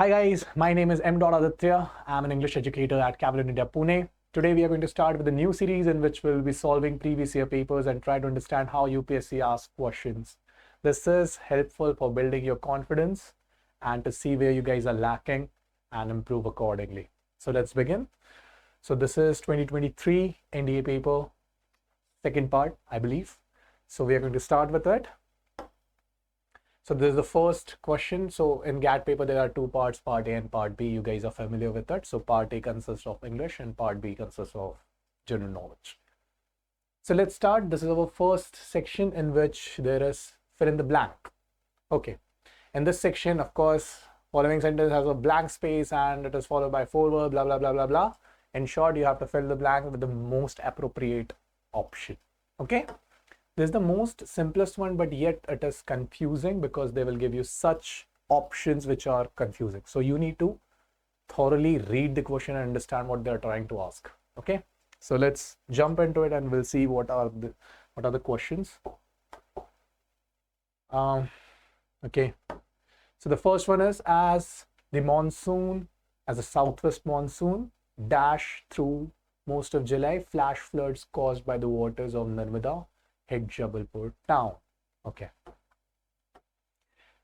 Hi guys, my name is M. Aditya. I'm an English educator at Cavalier India Pune. Today we are going to start with a new series in which we'll be solving previous year papers and try to understand how UPSC asks questions. This is helpful for building your confidence and to see where you guys are lacking and improve accordingly. So let's begin. So this is 2023 NDA paper, second part, I believe. So we are going to start with it. So this is the first question. So in GAT paper, there are two parts, part A and part B. You guys are familiar with it. So part A consists of English and part B consists of general knowledge. So let's start. This is our first section in which there is fill in the blank. Okay. In this section, of course, following sentence has a blank space and it is followed by forward, blah, blah, blah, blah, blah. In short, you have to fill the blank with the most appropriate option. Okay. This is the most simplest one, but yet it is confusing because they will give you such options which are confusing. So you need to thoroughly read the question and understand what they're trying to ask. Okay, so let's jump into it and we'll see what are the questions. Okay, so the first one is, as a southwest monsoon dash through most of July, flash floods caused by the waters of Narmada hit Jabalpur town. Okay.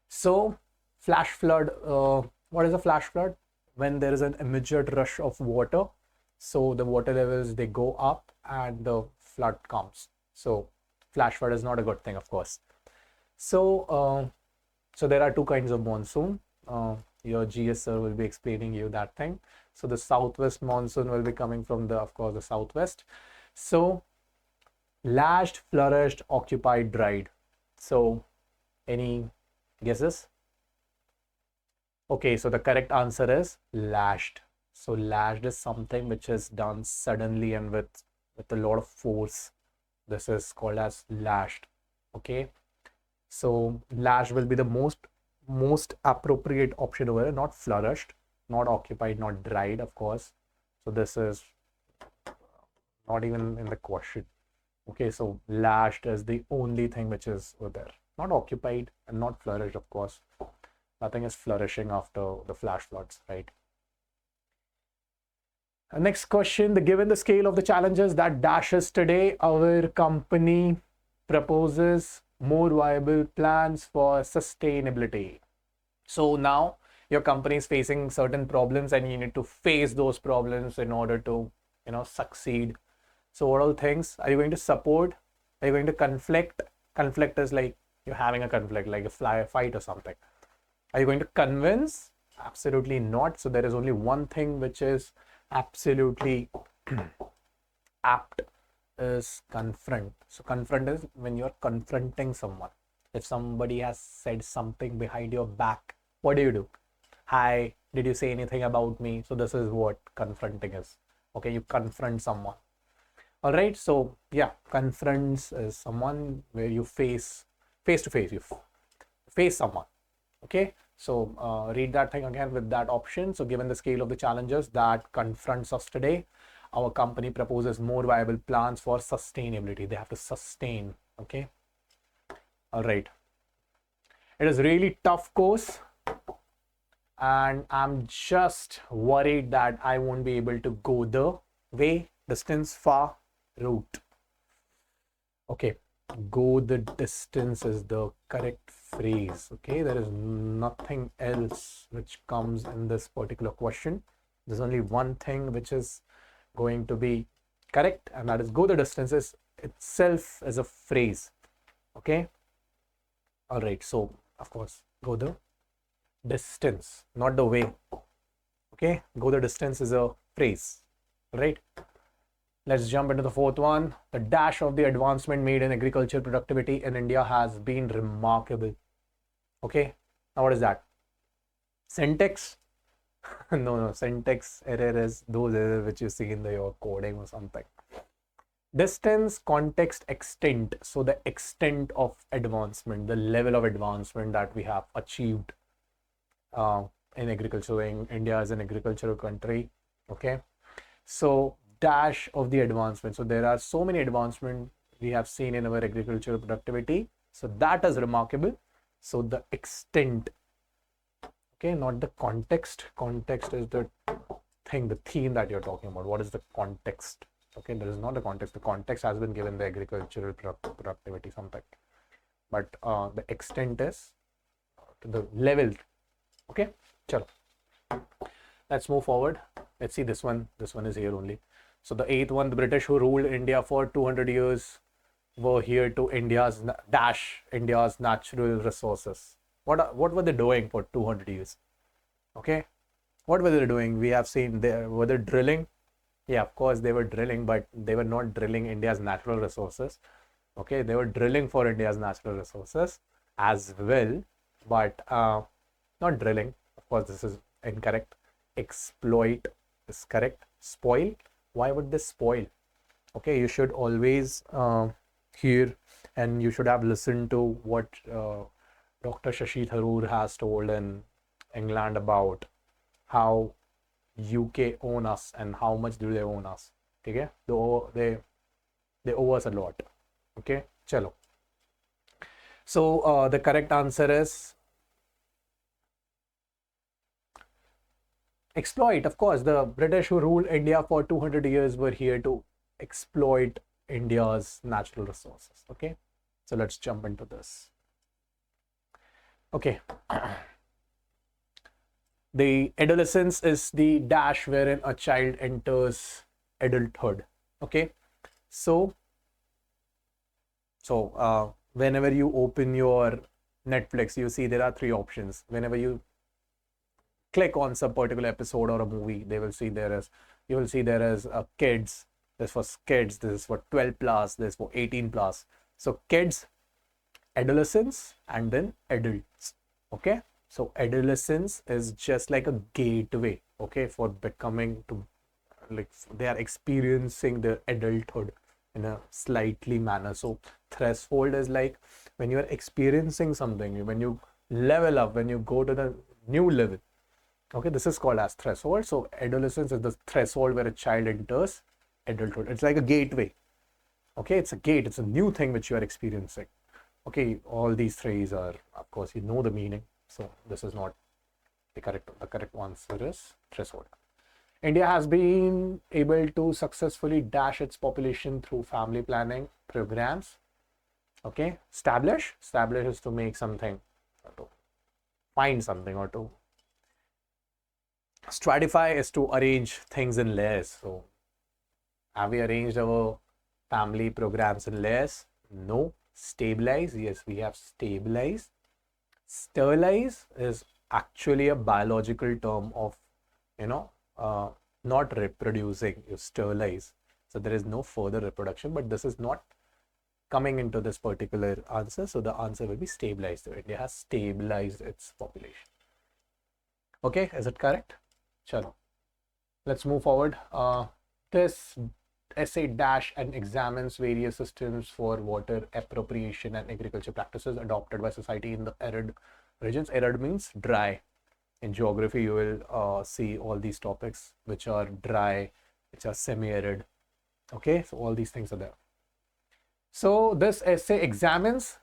So flash flood, what is a flash flood? When there is an immediate rush of water, so the water levels, they go up and the flood comes. So flash flood is not a good thing, of course. So so there are two kinds of monsoon. Your GS sir will be explaining you that thing. So the southwest monsoon will be coming from the, of course, the southwest. So lashed, flourished, occupied, dried. So any guesses? Okay, so the correct answer is lashed. So lashed is something which is done suddenly and with a lot of force. This is called as lashed. Okay, so lashed will be the most appropriate option over here, not flourished, not occupied, not dried, of course. So this is not even in the question. Okay, so lashed is the only thing which is over there. Not occupied and not flourished, of course. Nothing is flourishing after the flash floods, right? Next question, given the scale of the challenges that dashes today, our company proposes more viable plans for sustainability. So now your company is facing certain problems and you need to face those problems in order to, succeed. So what all things are you going to support? Are you going to conflict? Conflict is like you're having a conflict, like a fight or something. Are you going to convince? Absolutely not. So there is only one thing which is absolutely apt, is confront. So confront is when you're confronting someone. If somebody has said something behind your back, what do? Hi, did you say anything about me? So this is what confronting is. Okay, you confront someone. All right, so yeah, confronts is someone where you face to face, you face someone. Okay, so read that thing again with that option. So given the scale of the challenges that confronts us today, our company proposes more viable plans for sustainability. They have to sustain. Okay, all right. It is really tough course and I'm just worried that I won't be able to go the way, distance, far, route. Okay, go the distance is the correct phrase. Okay, there is nothing else which comes in this particular question. There's only one thing which is going to be correct, and that is go the distances itself as a phrase. Okay, all right, so of course go the distance, not the way. Okay, go the distance is a phrase, right? Let's jump into the fourth one. The dash of the advancement made in agriculture productivity in India has been remarkable. Okay, now what is that? Syntax? No, syntax error is those errors which you see in your coding or something. Distance, context, extent. So the extent of advancement, the level of advancement that we have achieved in agriculture. India is an agricultural country. Okay, so dash of the advancement. So there are so many advancements we have seen in our agricultural productivity. So that is remarkable. So the extent. Okay, not the context. Context is the thing, the theme that you're talking about. What is the context? Okay, there is not the context. The context has been given, the agricultural productivity, something. But the extent is to the level. Okay, chalo. Let's move forward. Let's see this one. This one is here only. So the 8th one, the British who ruled India for 200 years were here to India's natural resources. What were they doing for 200 years? Okay, what were they doing? We have seen were they drilling? Yeah, of course they were drilling, but they were not drilling India's natural resources. Okay, they were drilling for India's natural resources as well, but not drilling. Of course, this is incorrect. Exploit is correct. Spoil. Why would this spoil? Okay, you should always hear, and you should have listened to what Dr. Shashi Tharoor has told in England about how UK own us and how much do they own us. Okay, they owe us a lot. Okay, chalo. So the correct answer is exploit. Of course, the British who ruled India for 200 years were here to exploit India's natural resources. Okay, so let's jump into this. Okay. The adolescence is the dash wherein a child enters adulthood. Okay, so whenever you open your Netflix, you see there are 3 options. Whenever you click on some particular episode or a movie, you will see there is kids. This for kids. This is for 12 plus. This is for 18 plus. So kids, adolescents, and then adults. Okay. So adolescence is just like a gateway, okay, for becoming to, like, they are experiencing their adulthood in a slightly manner. So threshold is like when you are experiencing something, when you level up, when you go to the new level. Okay, this is called as threshold. So adolescence is the threshold where a child enters adulthood. It's like a gateway. Okay, it's a gate. It's a new thing which you are experiencing. Okay, all these 3s are, of course, you know the meaning. So this is not the correct. The correct answer is threshold. India has been able to successfully dash its population through family planning programs. Okay, establish is to make something, or to find something, or to stratify is to arrange things in layers. So have we arranged our family programs in layers? No. Stabilize, yes, we have stabilized. Sterilize is actually a biological term of, not reproducing. You sterilize, so there is no further reproduction, but this is not coming into this particular answer, so the answer will be stabilized. So India has stabilized its population. Okay, is it correct? Chalo, let's move forward. This essay dash and examines various systems for water appropriation and agriculture practices adopted by society in the arid regions. Arid means dry. In geography, you will see all these topics which are dry, which are semi-arid. Okay, so all these things are there. So this essay examines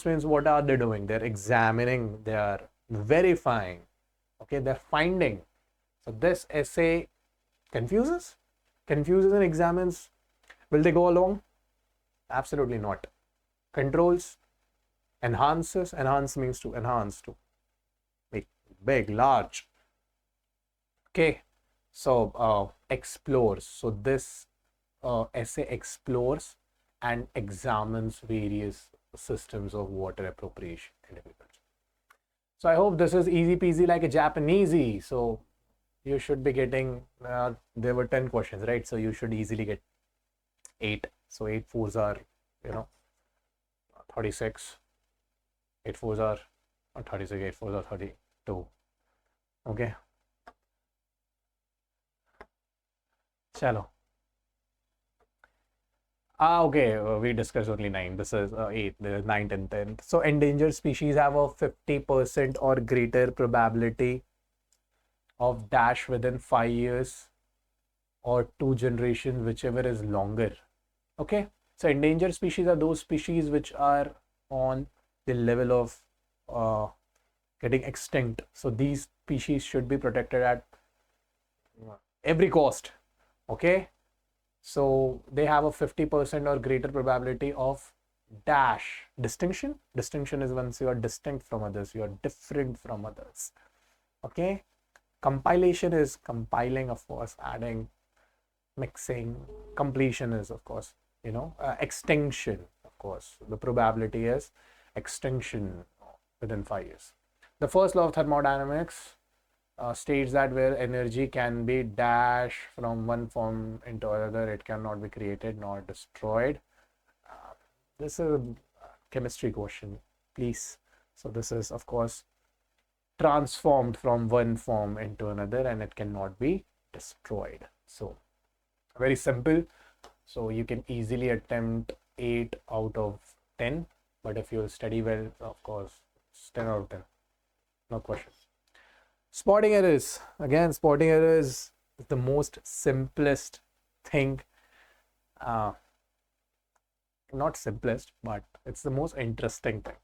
means what are they doing? They're examining, they are verifying. Okay, they're finding. So this essay confuses and examines. Will they go along? Absolutely not. Controls, enhances. Enhance means to enhance, to make big, large. Okay, so explores. So this essay explores and examines various systems of water appropriation in agriculture. So I hope this is easy peasy like a Japanesey. So you should be getting, there were 10 questions, right? So you should easily get 8. So 8 fours are, 36. 8 fours are 36, 8 fours are 32. Okay. Chalo. Okay, we discussed only 9. This is 8, there is 9 and 10. So endangered species have a 50% or greater probability of dash within 5 years or 2 generations, whichever is longer. Okay, so endangered species are those species which are on the level of getting extinct. So these species should be protected at every cost. Okay, so they have a 50% or greater probability of dash distinction. Distinction is once you are distinct from others, you are different from others. Okay, compilation is compiling, of course, adding, mixing. Completion is, of course, extinction. Of course, the probability is extinction within 5 years. The first law of thermodynamics states that where energy can be dashed from one form into another, it cannot be created nor destroyed. This is a chemistry question, please. So this is, of course, transformed from one form into another, and it cannot be destroyed. So very simple. So you can easily attempt 8 out of 10, but if you study well, of course, it's 10 out of 10. No question. Spotting errors. Again, spotting errors is the most simplest thing. Not simplest, but it's the most interesting thing.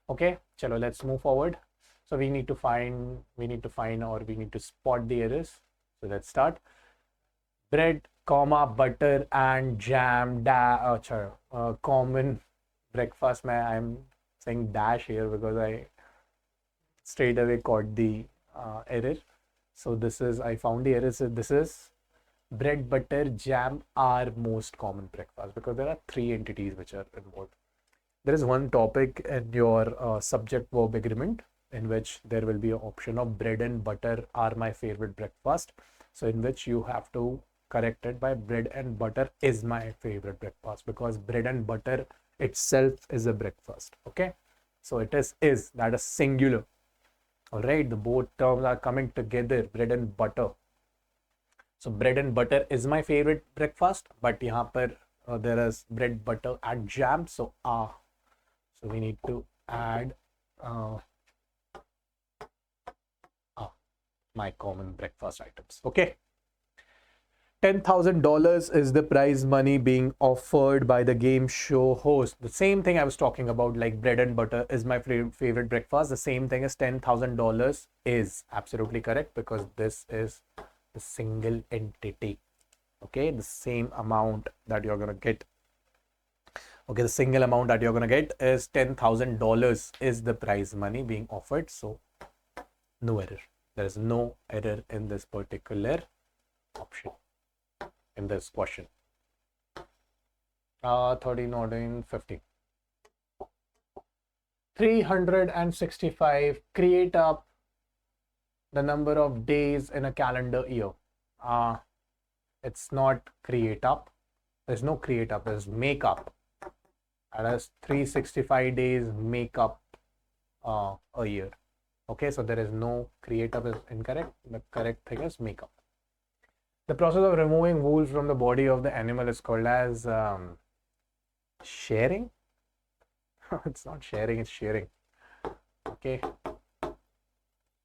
Okay, chalo, let's move forward. So we need to find or we need to spot the errors. So let's start. Bread, comma, butter and jam, common breakfast. I'm saying dash here because I straight away caught the error. So this is, I found the error. So this is bread, butter, jam are most common breakfast, because there are 3 entities which are involved. There is one topic in your subject verb agreement in which there will be an option of bread and butter are my favorite breakfast. So in which you have to correct it by bread and butter is my favorite breakfast, because bread and butter itself is a breakfast. Okay, so it is that is singular. All right, the both terms are coming together, bread and butter. So bread and butter is my favorite breakfast, but यहाँ पर there is bread, butter and jam. So so we need to add my common breakfast items. Okay. $10,000 is the prize money being offered by the game show host. The same thing I was talking about, like bread and butter is my favorite breakfast. The same thing as $10,000 is absolutely correct, because this is the single entity. Okay, the same amount that you're gonna get. Okay, the single amount that you're gonna get is $10,000 is the prize money being offered. So no error. There is no error in this particular option, in this question. 13, 14, 15. 365. Create up the number of days in a calendar year. It's not create up. There's no create up. There's make up. And as 365 days make up a year. Okay, so there is no create up is incorrect. The correct thing is make up. The process of removing wool from the body of the animal is called as sharing. It's not sharing, it's shearing. Okay,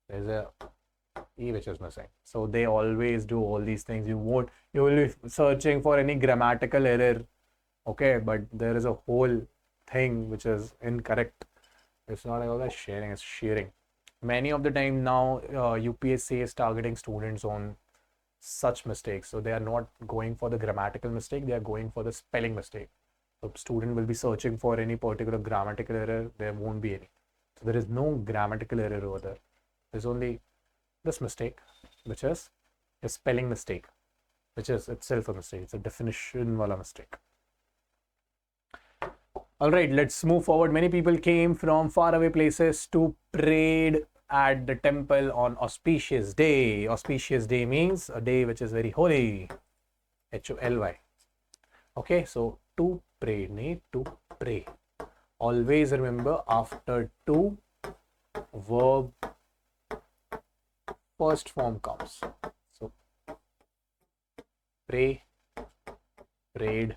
there's a E which is missing. So they always do all these things. You will be searching for any grammatical error. Okay, but there is a whole thing which is incorrect. It's not all that sharing, it's shearing. Many of the time now UPSC is targeting students on such mistakes. So they are not going for the grammatical mistake, they are going for the spelling mistake. So student will be searching for any particular grammatical error, there won't be any. So there is no grammatical error over there. There's only this mistake, which is a spelling mistake, which is itself a mistake. It's a definition wala mistake. All right, let's move forward. Many people came from faraway places to pray at the temple on auspicious day. Auspicious day means a day which is very holy. Holy. Okay, so to pray, need to pray. Always remember, after to, verb first form comes. So pray, prayed,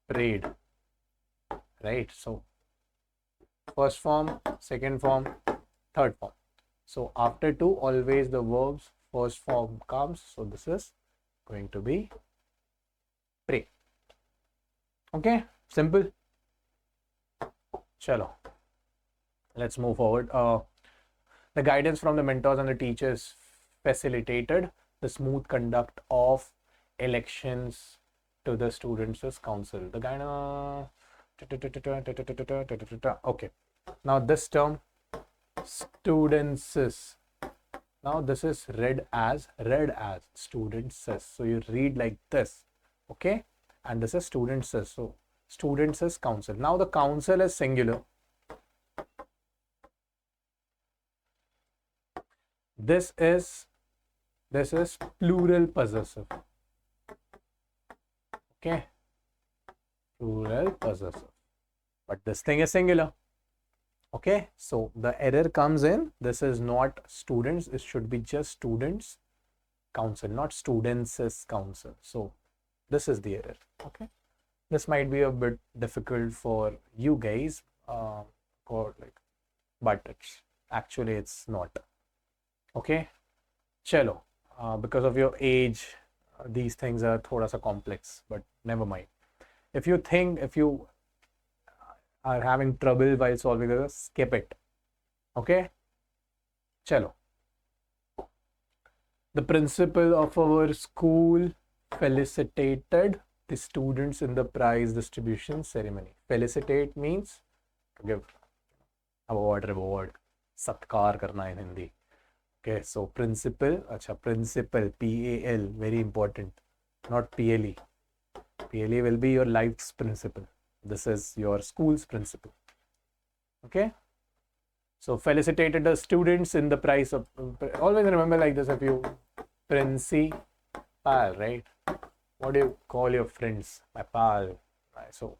prayed. Right, so first form, second form, third form. So after to, always the verb's first form comes. So this is going to be pray. Okay, simple. Chalo. Let's move forward. The guidance from the mentors and the teachers facilitated the smooth conduct of elections to the students' council. The guidance. Okay. Now this term, students. Now this is read as students. So you read like this, okay? And this is students. So students' council. Now the council is singular. This is plural possessive. Okay, plural possessive. But this thing is singular. Okay, so the error comes in. This is not students. It should be just students' council, not students' council. So this is the error. Okay, this might be a bit difficult for you guys, but it's not. Okay, chalo. Because of your age, these things are thoda sa complex, but never mind. If you are having trouble while solving this, skip it. Okay, chalo. The principal of our school felicitated the students in the prize distribution ceremony. Felicitate means to give award, reward, satkar karna in Hindi. Okay, so principal, principal, PAL, very important, not PLE. PLE will be your life's principal. This is your school's principal. Okay, so felicitated the students in the prize of, always remember like this, if you principal, right? What do you call your friends? My pal. So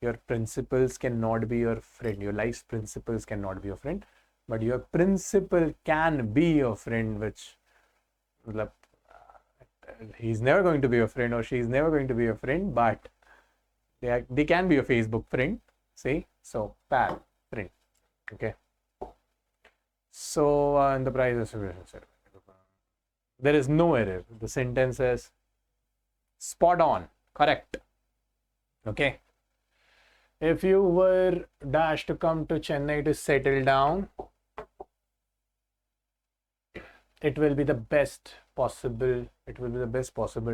your principals cannot be your friend. Your life's principals cannot be your friend. But your principal can be your friend, which he's never going to be your friend or she's never going to be your friend, but they can be your Facebook friend. See, so pal, friend. Okay. So in the prize distribution, there is no error. The sentence is spot on, correct. Okay. If you were dashed to come to Chennai to settle down, it will be the best possible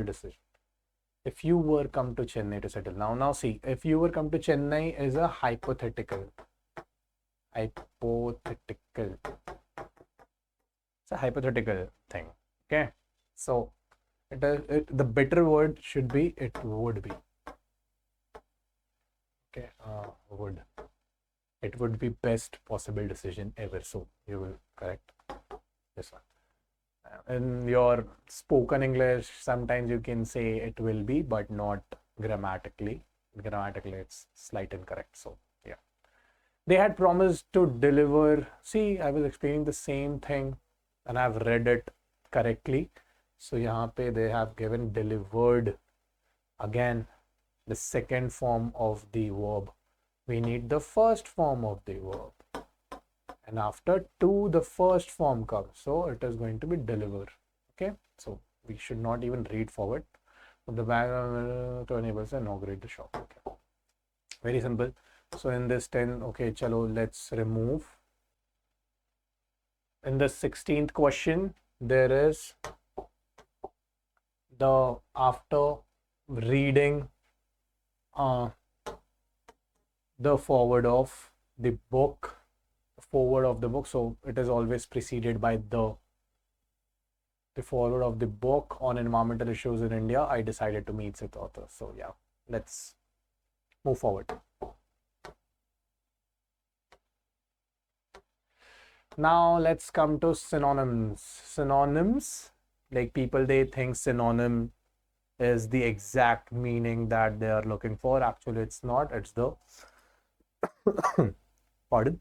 decision. If you were come to Chennai to settle now see, if you were come to Chennai is a hypothetical. It's a hypothetical thing. Okay, so the better word should be it would be. Okay, would. It would be best possible decision ever. So you will correct this one. In your spoken English, sometimes you can say it will be, but not grammatically. Grammatically, it's slight incorrect. So yeah, they had promised to deliver. See, I was explaining the same thing, and I've read it correctly. So यहाँ पे they have given delivered again. The second form of the verb. We need the first form of the verb. And after to, the first form comes. So it is going to be deliver. Okay. So we should not even read forward. The bag to enable us inaugurate the shop. Okay. Very simple. So in this 10, okay, chalo, let's remove. In the 16th question, there is the after reading the forward of the book, so it is always preceded by the forward of the book on environmental issues in India. I decided to meet its author. So yeah, let's move forward. Now let's come to synonyms. Synonyms, like people, they think synonym is the exact meaning that they are looking for. Actually, it's not. It's the pardon.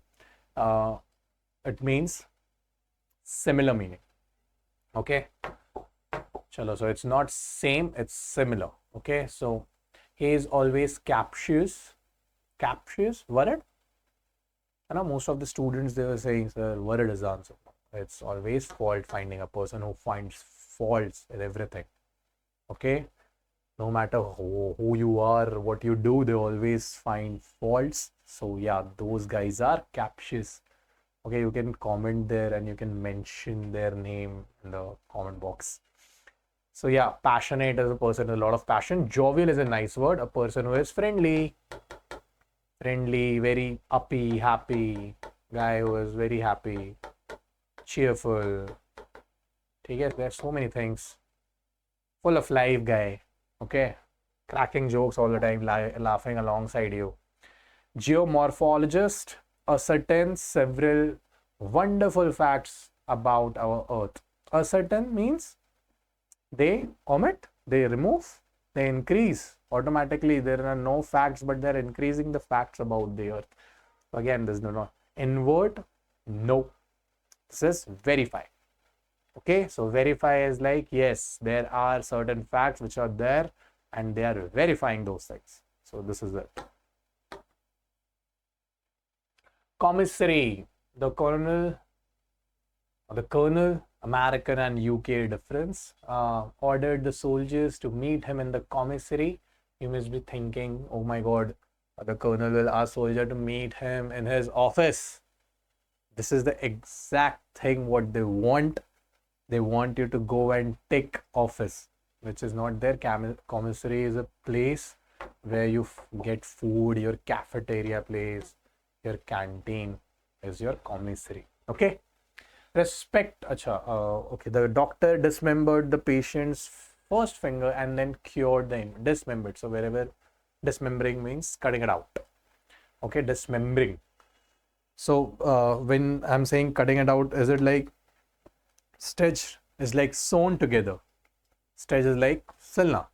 It means similar meaning. Okay. Chalo. So it's not same. It's similar. Okay. So he is always captious. Captious. Worried. And most of the students, they were saying, sir, worried is the answer. It's always fault finding. A person who finds faults in everything. Okay, no matter who you are, what you do, they always find faults. So yeah, those guys are captious. Okay, you can comment there and you can mention their name in the comment box. So yeah, passionate is a person with a lot of passion. Jovial is a nice word, a person who is friendly, very uppy, happy, guy who is very happy, cheerful. Okay, there's so many things. Full of life guy. Okay, cracking jokes all the time, laughing alongside you. Geomorphologist ascertain several wonderful facts about our earth. Ascertain means they omit, they remove, they increase. Automatically there are no facts, but they're increasing the facts about the earth. Again, this is not invert. No, this is verify. Okay, so verify is like, yes, there are certain facts which are there and they are verifying those things. So this is it. Commissary, the colonel, American and UK difference, ordered the soldiers to meet him in the commissary. You must be thinking, oh my god, the colonel will ask soldier to meet him in his office. This is the exact thing what they want. They want you to go and take office, which is not there. Commissary is a place where you get food, your cafeteria place, your canteen is your commissary. Okay. Respect. Okay. The doctor dismembered the patient's first finger and then cured the dismembered. So wherever dismembering means cutting it out. Okay. Dismembering. So when I'm saying cutting it out, is it like stitch is like sewn together? Stitch is like silna.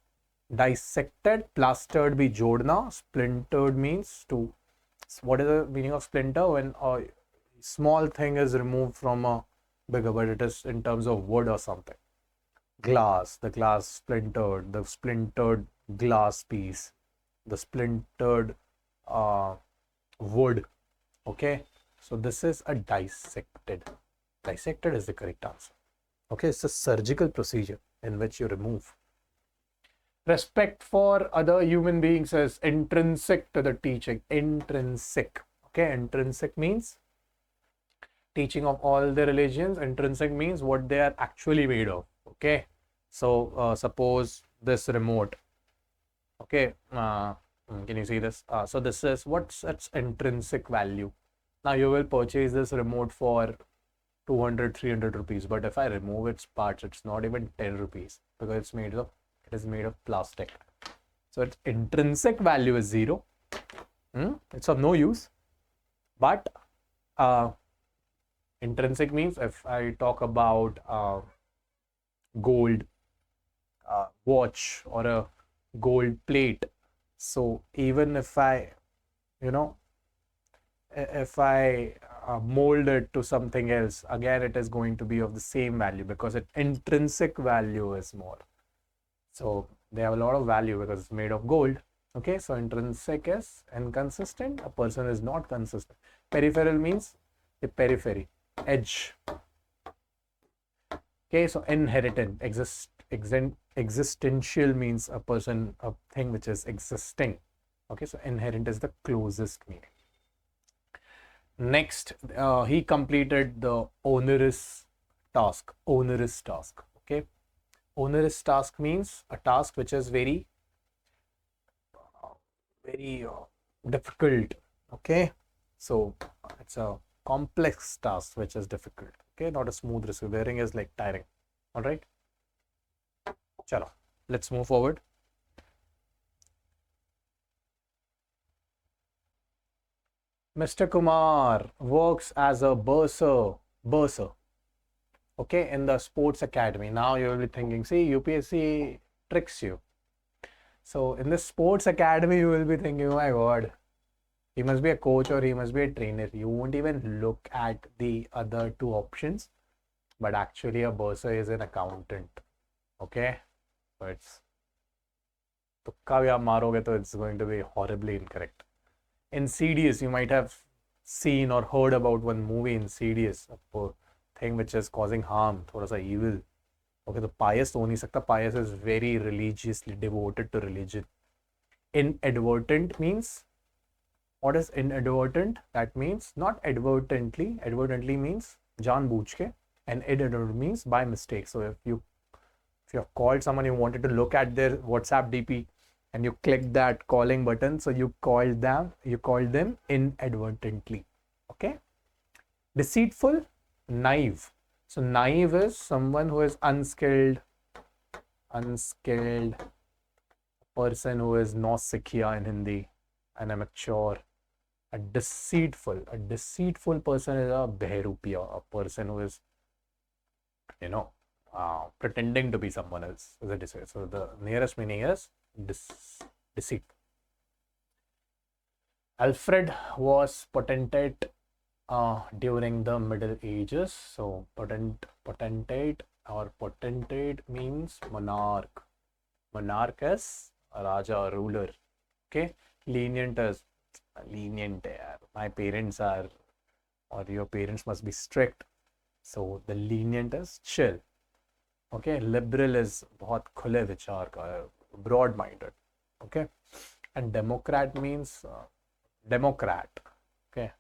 Dissected, plastered be jodna. Splintered means to. What is the meaning of splinter? When a small thing is removed from a bigger, but it is in terms of wood or something. Glass, the glass splintered, the splintered glass piece, the splintered wood. Okay, so this is a dissected. Dissected is the correct answer. Okay, it's a surgical procedure in which you remove. Respect for other human beings is intrinsic to the teaching. Intrinsic. Okay, intrinsic means teaching of all the religions. Intrinsic means what they are actually made of. Okay, so suppose this remote. Okay, can you see this? So this is what's its intrinsic value. Now you will purchase this remote for 200, 300 rupees, but if I remove its parts, it's not even 10 rupees because it is made of plastic. So its intrinsic value is 0. It's of no use. But intrinsic means if I talk about gold watch or a gold plate, so even if I mold it to something else, again it is going to be of the same value because its intrinsic value is more. So they have a lot of value because it's made of gold. Okay, so intrinsic is inconsistent. A person is not consistent. Peripheral means the periphery, edge. Okay, so inherent, existential means a person, a thing which is existing. Okay, so inherent is the closest meaning. Next, he completed the onerous task. Onerous task. Okay, onerous task means a task which is very difficult. Okay, so it's a complex task which is difficult. Okay, not a smooth risk. Wearing is like tiring. All right. Chalo, let's move forward. Mr. Kumar works as a bursar. Okay, in the sports academy. Now you will be thinking, see, UPSC tricks you. So in the sports academy, you will be thinking, oh my god, he must be a coach or he must be a trainer. You won't even look at the other two options, but actually a bursar is an accountant. Okay, so it's tukka bhi aap maroge to it's going to be horribly incorrect. Insidious, you might have seen or heard about one movie, Insidious, a thing which is causing harm, thoda sa evil. Okay, the pious to nahi sakta. Pious is very religiously devoted to religion. Inadvertent means What is inadvertent? That means not advertently. Advertently means जानबूझ के, and inadvertent means by mistake. So if you have called someone, you wanted to look at their WhatsApp DP, and you click that calling button, so you called them inadvertently. Okay. Deceitful, naive. So naive is someone who is unskilled, person who is nausikhiya in Hindi, an amateur. A deceitful person is a beharupiya, a person who is, pretending to be someone else. Is a deceit. So the nearest meaning is deceit. Alfred was potentate during the Middle Ages. So potentate means monarch. Monarch is a raja or ruler. Okay. Lenient is lenient. My parents are, or your parents must be strict. So the lenient is chill. Okay. Liberal is बहुत खुले विचार का, broad minded. Okay. And democrat means democrat. Okay.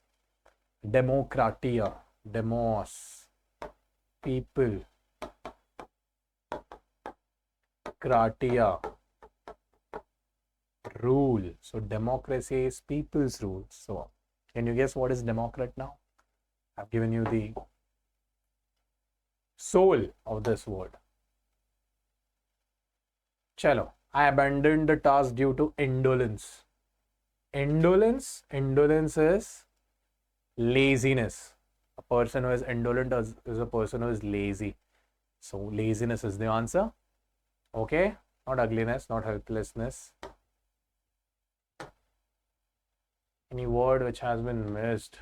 Democratia, demos, people, kratia, rule. So democracy is people's rule. So can you guess what is democrat now? I've given you the soul of this word. Chalo, I abandoned the task due to indolence. Indolence is laziness. A person who is indolent is a person who is lazy. So laziness is the answer. Okay, not ugliness, not helplessness. Any word which has been missed?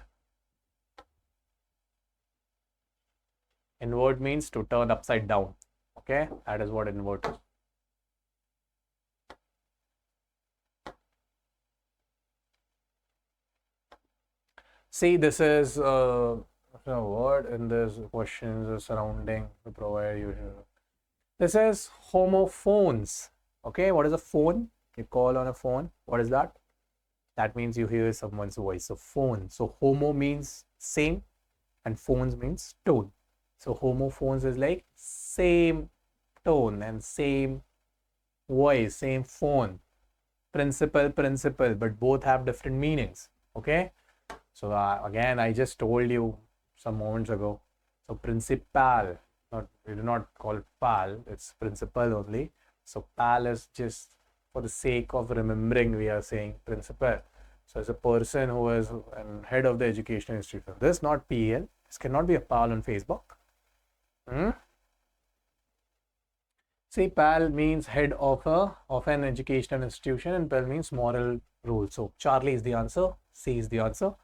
Invert means to turn upside down. Okay, that is what invert is. See, this is a word in this questions surrounding the provider you here. This is homophones. Okay, what is a phone? You call on a phone. What is that? That means you hear someone's voice. So phone. So homo means same, and phones means tone. So homophones is like same tone and same voice, same phone. Principal, but both have different meanings. Okay. So again, I just told you some moments ago. So principal, we do not call it pal, it's principal only. So pal is just for the sake of remembering, we are saying principal. So as a person who is head of the educational institution, this is not PL. This cannot be a pal on Facebook. See, pal means head of an educational institution, and pal means moral rule. So Charlie is the answer. C is the answer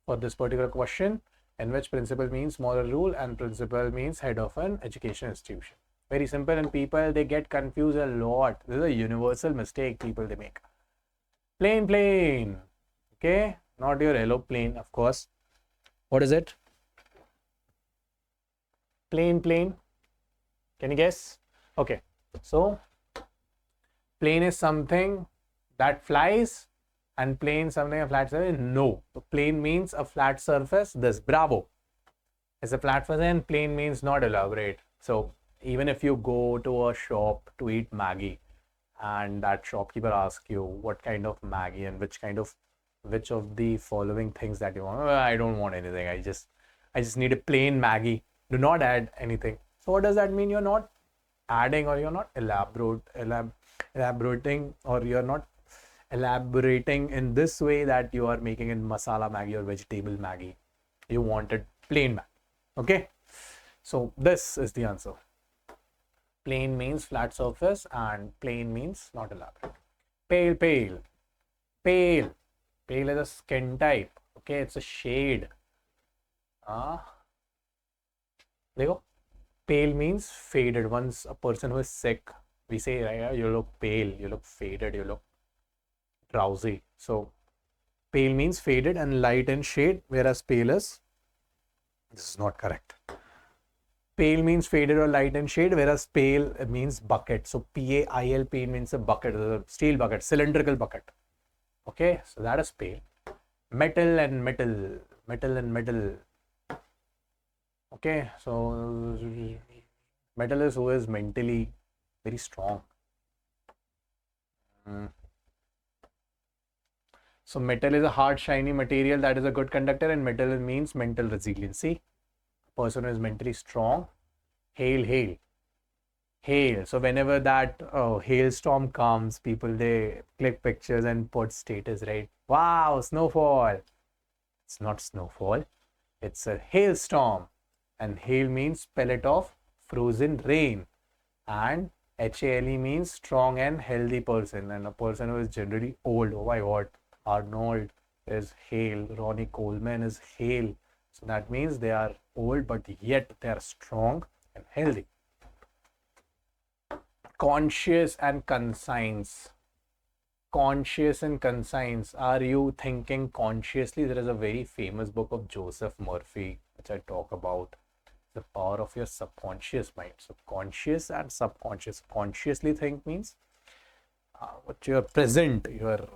for this particular question, in which principal means moral rule and principal means head of an education institution. Very simple, and people, they get confused a lot. This is a universal mistake people they make. Plane. Okay, not your hello plane, of course. What is it? Plane. Can you guess? Okay, so plane is something that flies, and plane something a flat surface. No, so plane means a flat surface. This bravo is a flat surface, and plane means not elaborate. So even if you go to a shop to eat Maggie, and that shopkeeper asks you what kind of Maggie and which of the following things that you want, well, I don't want anything. I just need a plain Maggie. Do not add anything. So what does that mean? You're not adding, or you're not elaborating, or you're not elaborating in this way that you are making in masala Maggie or vegetable Maggie. You wanted plain Maggie. Okay, so this is the answer. Plain means flat surface, and plain means not elaborate. Pale is a skin type. Okay, it's a shade. Dekho, pale means faded. Once a person who is sick, we say, right, you look pale, you look faded, you look drowsy. So pale means faded and light in shade, whereas pale is, this is not correct. Pale means faded or light in shade, whereas pale means bucket. So PAIL, pale means a bucket, a steel bucket, cylindrical bucket. Okay, so that is pale. Metal and metal, metal and metal. Okay, so metal is who is mentally very strong. So metal is a hard, shiny material that is a good conductor, and metal means mental resiliency. Person who is mentally strong. Hail, hail, hail. So whenever that hailstorm comes, people they click pictures and put status, right? Wow, snowfall. It's not snowfall. It's a hailstorm, and hail means pellet of frozen rain, and HALE means strong and healthy person, and a person who is generally old. Oh my God, Arnold is hale, Ronnie Coleman is hale. So that means they are old, but yet they are strong and healthy. Conscious and conscience. Conscious and conscience. Are you thinking consciously? There is a very famous book of Joseph Murphy, which I talk about. The power of your subconscious mind. So conscious and subconscious. Consciously think means what you're present, you're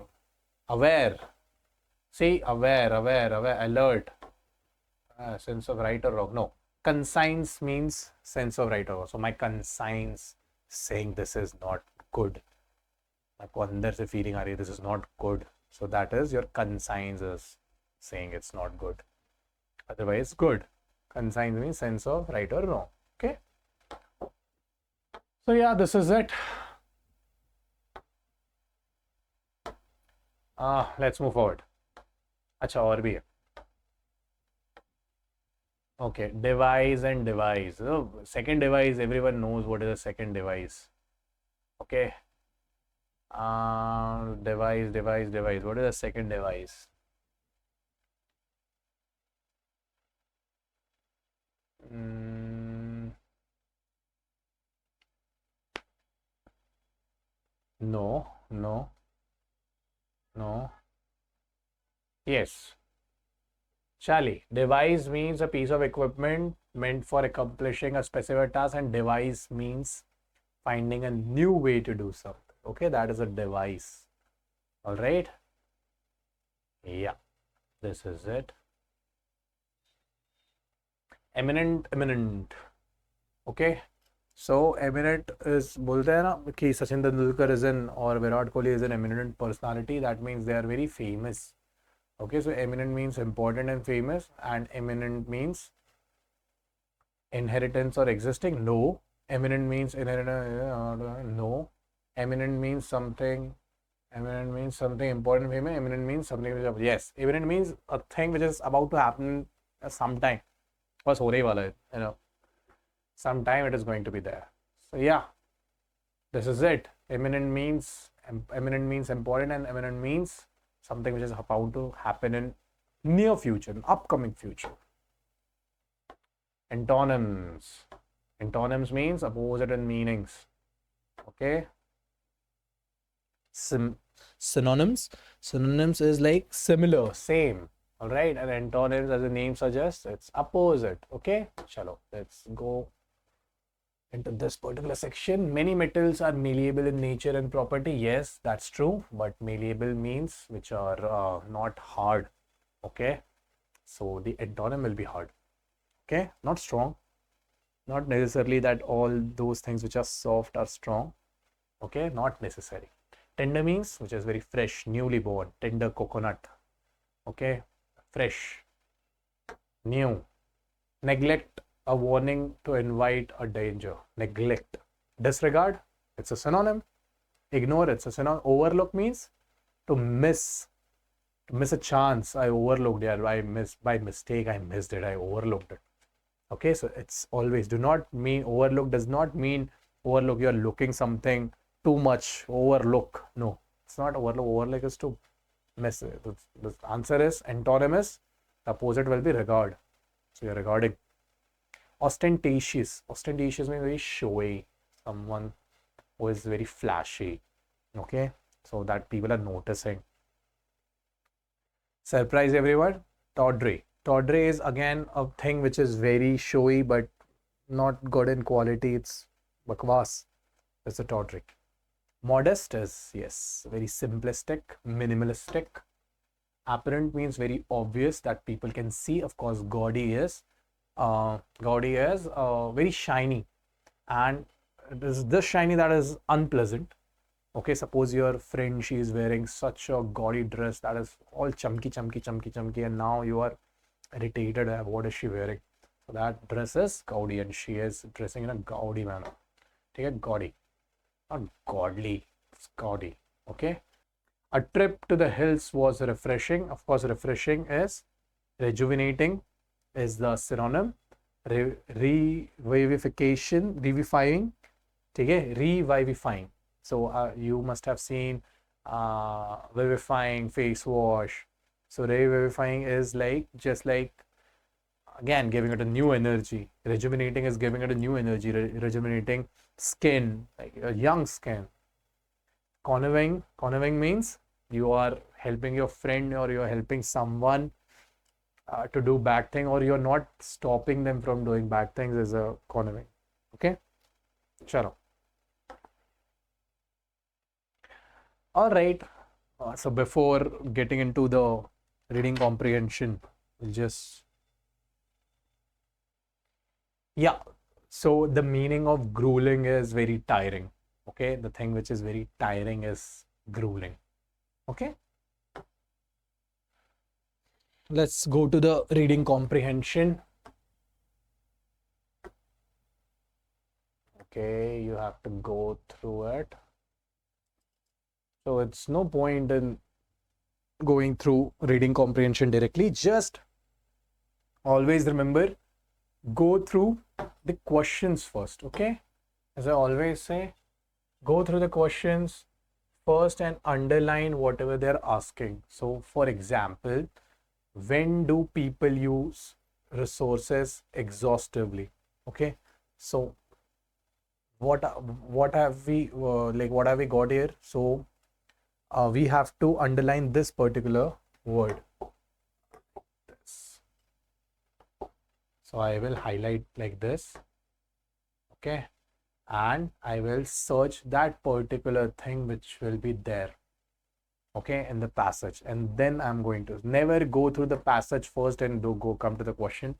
aware. See, aware, alert. Sense of right or wrong. No. Conscience means sense of right or wrong. So my conscience saying this is not good. आपको अंदर से feeling आ रही है this is not good. So that is your conscience is saying it's not good. Otherwise good. Conscience means sense of right or wrong. Okay. So yeah, this is it. Let's move forward. अच्छा और भी है. Okay, device and device. So second device, everyone knows what is a second device. Okay. Device. What is a second device? No. Yes. Charlie, device means a piece of equipment meant for accomplishing a specific task, and device means finding a new way to do something. Okay, that is a device. All right. Yeah, this is it. Eminent. Okay. So eminent is बोलते हैं ना कि Sachin Tendulkar is an or Virat Kohli is an eminent personality. That means they are very famous. Okay, so eminent means important and famous, and eminent means inheritance or existing. No. Eminent means inheritance. No. Eminent means something. Eminent means something important, famous. Eminent means something which is, yes. Eminent means a thing which is about to happen sometime. बस हो रही वाला है, you know. Sometime it is going to be there. So yeah, this is it. Eminent means important, and eminent means something which is about to happen in near future, in upcoming future. Antonyms. Antonyms means opposite in meanings. Okay. Synonyms. Synonyms is like similar, same. All right. And antonyms, as the name suggests, it's opposite. Okay. Chalo, let's go into this particular section. Many metals are malleable in nature and property. Yes, that's true. But malleable means which are not hard. Okay. So the antonym will be hard. Okay. Not strong. Not necessarily that all those things which are soft are strong. Okay. Not necessary. Tender means which is very fresh, newly born. Tender coconut. Okay. Fresh. New. Neglect, a warning to invite a danger. Neglect. Disregard, it's a synonym. Ignore, it's a synonym. Overlook means to miss a chance. I overlooked it. I missed by mistake. I missed it. I overlooked it. Okay, so it's always, do not mean overlook, does not mean overlook. You're looking something too much. Overlook. No, it's not overlook. Overlook is to miss. The answer is antonymous. The opposite will be regard. So you're regarding. Ostentatious. Ostentatious means very showy. Someone who is very flashy. Okay, so that people are noticing. Surprise everyone. Tawdry. Tawdry is again a thing which is very showy but not good in quality. It's bakwas. That's a tawdry. Modest is, yes, very simplistic, minimalistic. Apparent means very obvious that people can see. Of course, gaudy is very shiny, and this shiny that is unpleasant. Okay, suppose your friend, she is wearing such a gaudy dress that is all chunky, and now you are irritated at what is she wearing. So that dress is gaudy and she is dressing in a gaudy manner. Take it, gaudy, not godly, it's gaudy. Okay. A trip to the hills was refreshing. Of course, refreshing is rejuvenating, is the synonym. Revivifying. Okay, revivifying. So you must have seen vivifying face wash. So revivifying is like, just like, again, giving it a new energy. Rejuvenating is giving it a new energy. Rejuvenating skin, like a young skin. Conniving means you are helping your friend or you're helping someone to do bad thing, or you're not stopping them from doing bad things, is a conniving. Okay, chalo. All right. So before getting into the reading comprehension, we'll just, yeah. So the meaning of grueling is very tiring. Okay, the thing which is very tiring is grueling. Okay, let's go to the reading comprehension. Okay, you have to go through it. So it's no point in going through reading comprehension directly. Just always remember, go through the questions first. Okay, as I always say, go through the questions first and underline whatever they're asking. So for example, when do people use resources exhaustively? Okay, so what have we what have we got here? So we have to underline this particular word. So I will highlight like this. Okay, and I will search that particular thing which will be there, okay, in the passage, and then I'm going to never go through the passage first and come to the question.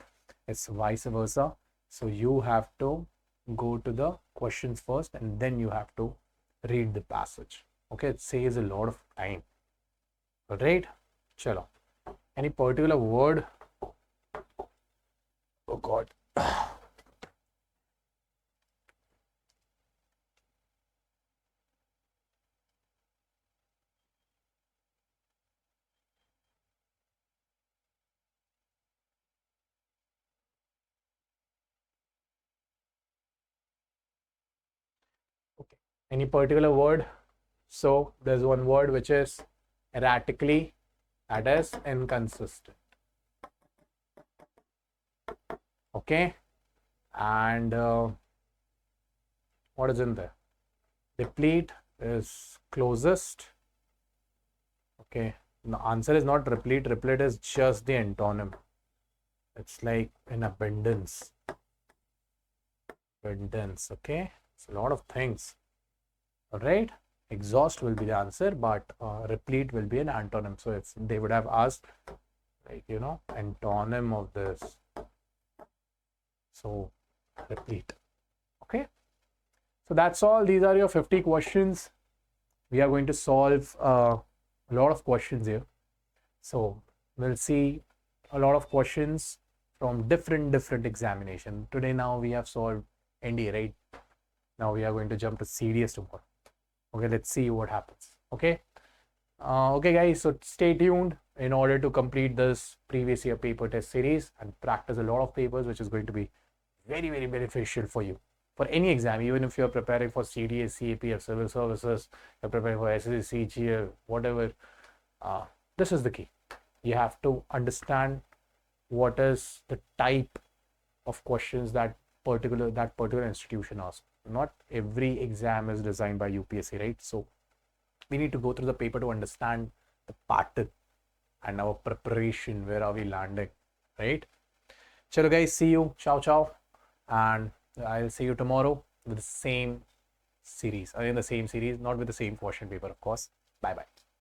It's vice versa. So you have to go to the questions first and then you have to read the passage. Okay, it saves a lot of time. All right, chalo. Any particular word? Oh God. Okay, any particular word? So there's one word which is erratically, that is inconsistent. Okay, and what is in there? Deplete is closest. Okay, the answer is not replete. Replete is just the antonym. It's like in abundance. Abundance. Okay, it's a lot of things. All right, exhaust will be the answer, but replete will be an antonym. So it's, they would have asked, like, you know, antonym of this. So replete. Okay, so that's all. These are your 50 questions. We are going to solve a lot of questions here. So we'll see a lot of questions from different examination. Today now we have solved NDA, right? Now we are going to jump to CDS tomorrow. Okay, let's see what happens. Okay. Okay guys, so stay tuned in order to complete this previous year paper test series and practice a lot of papers, which is going to be very beneficial for you for any exam. Even if you're preparing for CDS, CAPF, civil services, you're preparing for SSC, CGL, whatever, this is the key. You have to understand what is the type of questions that particular institution asks. Not every exam is designed by UPSC, right? So we need to go through the paper to understand the pattern and our preparation. Where are we landing, right? Chalo guys, see you. Ciao. And I'll see you tomorrow with the same series. In the same series, not with the same question paper, of course. Bye.